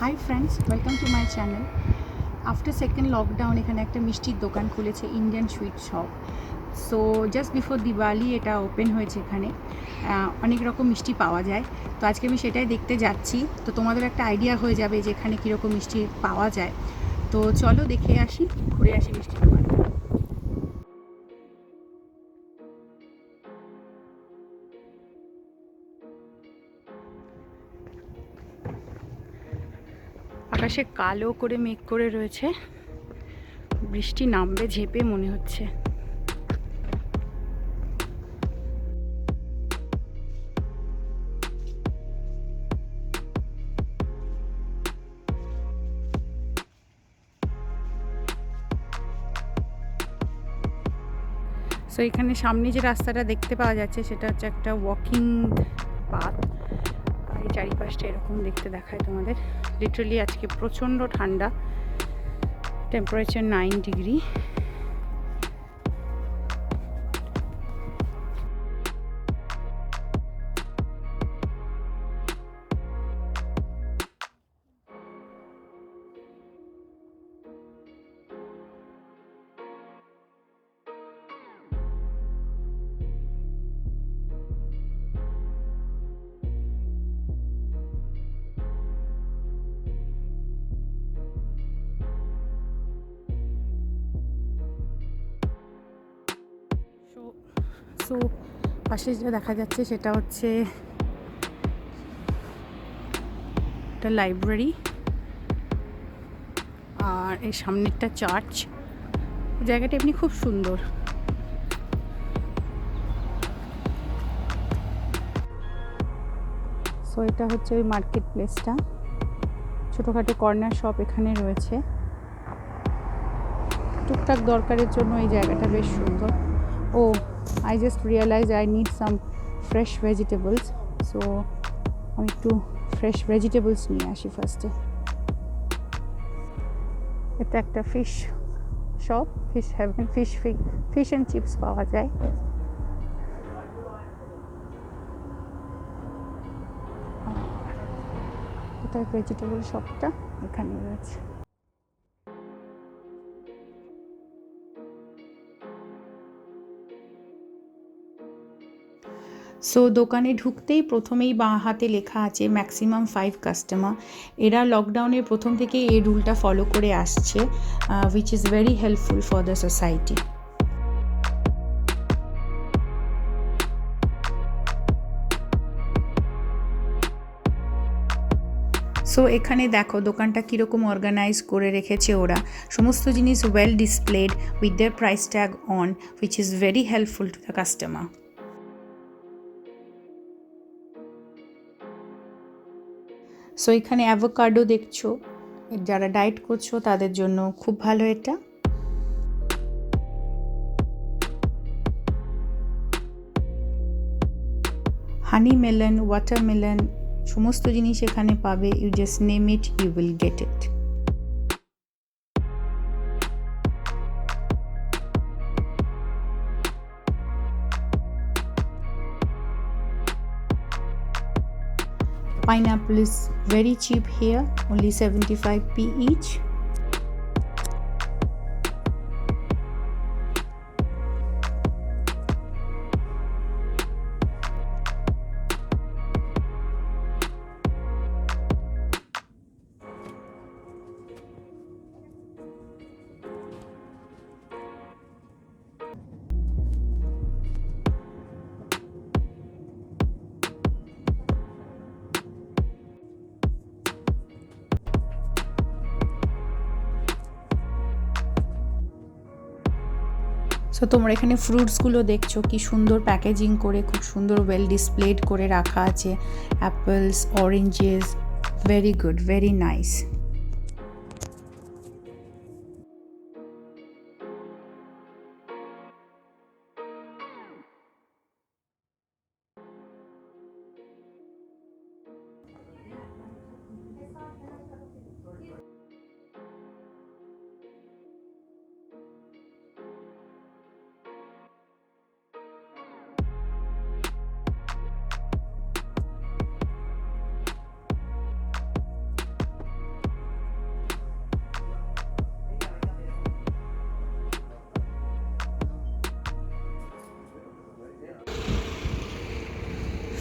Hi friends, welcome to my channel. After second lockdown এখানে একটা মিষ্টির দোকান খুলেছে, Indian sweet shop. So just before Diwali এটা ওপেন হয়েছে। এখানে অনেক রকম মিষ্টি পাওয়া যায়। তো আজকে আমি সেটাই দেখতে যাচ্ছি। তো তোমাদের একটা আইডিয়া হয়ে যাবে যে এখানে কীরকম মিষ্টি পাওয়া যায়। তো চলো দেখে আসি, ঘুরে আসি মিষ্টির দোকানটা। আকাশে কালো করে মেঘ করে রয়েছে, বৃষ্টি নামবে ঝেপে মনে হচ্ছে। সো এখানে সামনে যে রাস্তাটা দেখতে পাওয়া যাচ্ছে সেটা হচ্ছে একটা ওয়াকিং পাথ। আর এই চারিপাশটা এরকম দেখতে দেখায় তোমাদের। লিটারালি আজকে প্রচণ্ড ঠান্ডা, টেম্পারেচার 9 ডিগ্রি। সো পাশে যেটা দেখা যাচ্ছে সেটা হচ্ছে একটা লাইব্রেরি, আর এই সামনেরটা চার্চ। জায়গাটা এমনি খুব সুন্দর। সো এটা হচ্ছে ওই মার্কেট প্লেসটা। ছোটোখাটো কর্নার শপ এখানে রয়েছে। টুকটাক দরকারের জন্য এই জায়গাটা বেশ সুন্দর। Oh I just realise I need some fresh vegetables. So আমি একটু ফ্রেশ ভেজিটেবলস নিয়ে আসি ফার্স্টে। এটা একটা fish shop, fish haven. Fish and chips পাওয়া যায়। এটা ভেজিটেবল শপটা এখানে রয়েছে। সো দোকানে ঢুকতেই প্রথমেই বাঁ হাতে লেখা আছে ম্যাক্সিমাম 5 কাস্টমার। এরা লকডাউনের প্রথম থেকেই এই রুলটা ফলো করে আসছে, which is very helpful for the society. So এখানে দেখো দোকানটা কীরকম অর্গানাইজ করে রেখেছে ওরা। সমস্ত জিনিস well displayed with their price tag on, which is very helpful to the customer. So এখানে অ্যাভোকাডো দেখছো, যারা ডায়েট করছো তাদের জন্য খুব ভালো এটা। হানি মেলন, ওয়াটারমেলন, সমস্ত জিনিস এখানে পাবে। You just name it, you will get it. Pineapple is very cheap here, only 75p each. So তোমরা এখানে ফ্রুটসগুলো দেখছো কি সুন্দর প্যাকেজিং করে, খুব সুন্দর ওয়েল ডিসপ্লেড করে রাখা আছে। Apples, oranges, very good, very nice.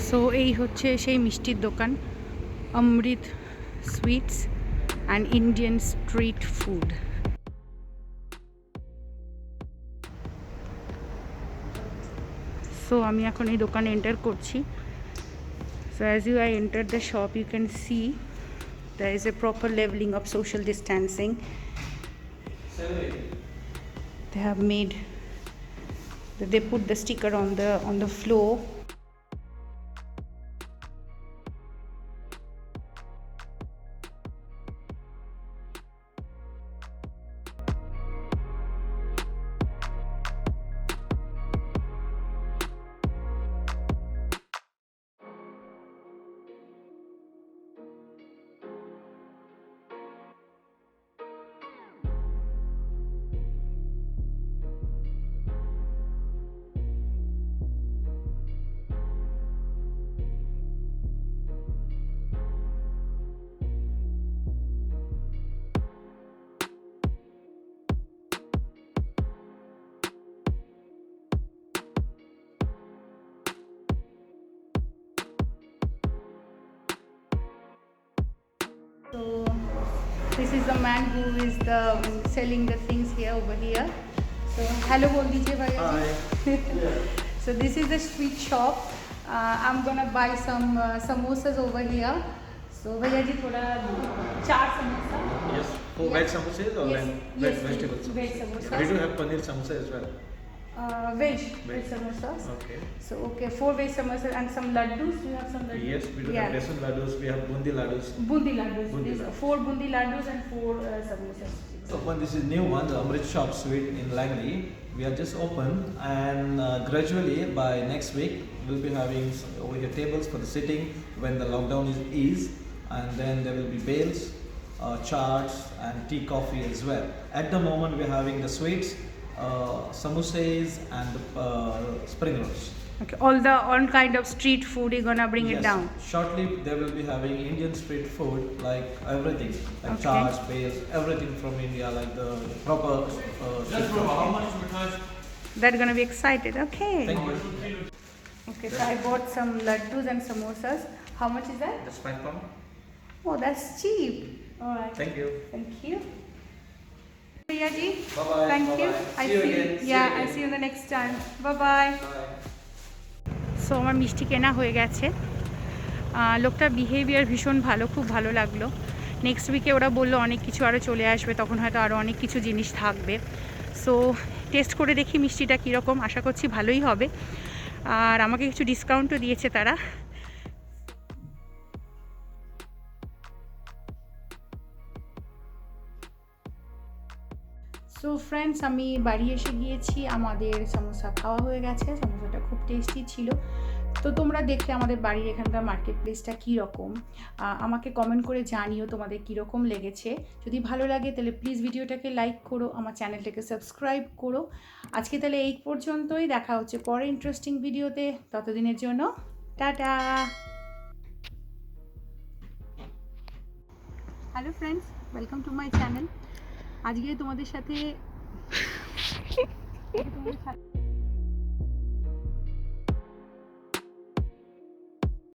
So এই হচ্ছে সেই মিষ্টির দোকান, Amrit sweets and Indian street food. So আমি এখন এই দোকানে এন্টার করছি। So as you I enter the shop you can see there is a proper leveling of social distancing. They have made, they put the sticker on the floor. So this is the man who is selling the things here over here. So hello bol dijiye bhaiya ji. So this is the street shop. I'm gonna buy some samosas over here. So bhaiya ji thoda 4 samosa. Yes, for veg samosas or Yes, veg yes, vegetable samosas? veg samosas. We do have paneer samosa as well. Veg Veg. samosas. Okay. So okay, 4 veg samosas and some laddus. Do you have some laddus? Yes, we do have besan laddus, we have bundi laddus. Bundi laddus. Bundi These laddus. 4 bundi laddus and 4 samosas. So one, this is new one, the Amrit Shop Sweet in Langley. We are just open, and gradually by next week we'll be having over here tables for the sitting when the lockdown is eased, and then there will be bales, charts and tea coffee as well. At the moment we are having the sweets, samosas and spring rolls. Okay, all kind of street food you're gonna bring it Yes. down. Shortly there will be having Indian street food, like everything, like Okay. charts, bales, everything from India, like the proper street food. They're gonna be excited. Okay. Thank you. Okay, so I bought some laddus and samosas. How much is that? That's fine, Tom. Oh, that's cheap. All right. Thank you. Thank you. Priya ji. Bye-bye. Thank you. Bye-bye. I See you again. See you Yeah, again. I see you the next time. Bye bye. So আমার মিষ্টি কেনা হয়ে গেছে। লোকটার behaviour ভীষণ ভালো, খুব ভালো লাগলো। নেক্সট উইকে ওরা বললো অনেক কিছু আরও চলে আসবে, তখন হয়তো আরও অনেক কিছু জিনিস থাকবে। সো টেস্ট করে দেখি মিষ্টিটা কীরকম, আশা করছি ভালোই হবে। আর আমাকে কিছু ডিসকাউন্টও দিয়েছে তারা। সো ফ্রেন্ডস, আমি বাড়ি এসে গিয়েছি, আমাদের সমোসা খাওয়া হয়ে গেছে। সমোসাটা খুব টেস্টি ছিল। তো তোমরা দেখলে আমাদের বাড়ির এখানকার মার্কেট প্লেসটা কীরকম, আমাকে কমেন্ট করে জানিও তোমাদের কীরকম লেগেছে। যদি ভালো লাগে তাহলে প্লিজ ভিডিওটাকে লাইক করো, আমার চ্যানেলটাকে সাবস্ক্রাইব করো। আজকে তাহলে এই পর্যন্তই, দেখা হচ্ছে পরে ইন্টারেস্টিং ভিডিওতে। ততদিনের জন্য tata. Hello friends, welcome to my channel. আজকে তোমাদের সাথে